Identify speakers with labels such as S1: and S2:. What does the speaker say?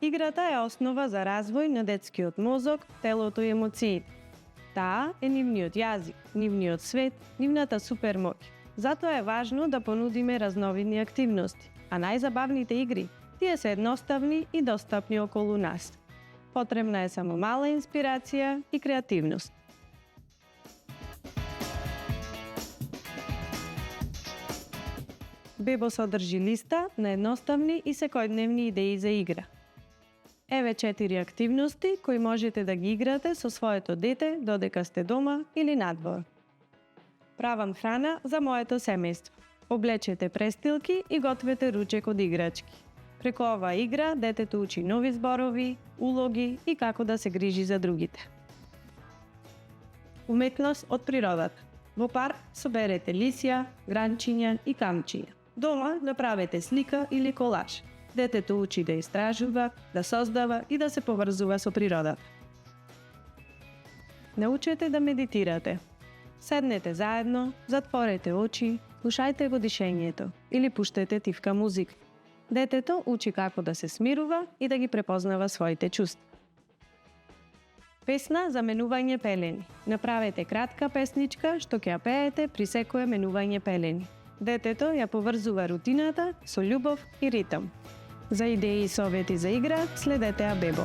S1: Играта е основа за развој на детскиот мозок, телото и емоциите. Таа е нивниот јазик, нивниот свет, нивната супермоќ. Затоа е важно да понудиме разновидни активности, а најзабавните игри, тие се едноставни и достапни околу нас. Потребна е само мала инспирација и креативност. Бебо содржи листа на едноставни и секојдневни идеи за игра. Еве 4 активности кои можете да ги играте со своето дете додека сте дома или надвор. Правам храна за моето семејство. Облечете престилки и гответе ручек од играчки. Преку оваа игра детето учи нови зборови, улоги и како да се грижи за другите. Уметност од природата. Во парк соберете лисја, гранчиња и камчиња. Дома направете слика или колаж. Детето учи да истражува, да создава и да се поврзува со природата. Научете да медитирате. Седнете заедно, затворете очи, слушајте го дишењето или пуштете тивка музика. Детето учи како да се смирува и да ги препознава своите чувства. Песна за менување пелени. Направете кратка песничка што ќе ја пеете при секое менување пелени. Детето ја поврзува рутината со љубов и ритам. За идеи и совети за игра следете Абебо.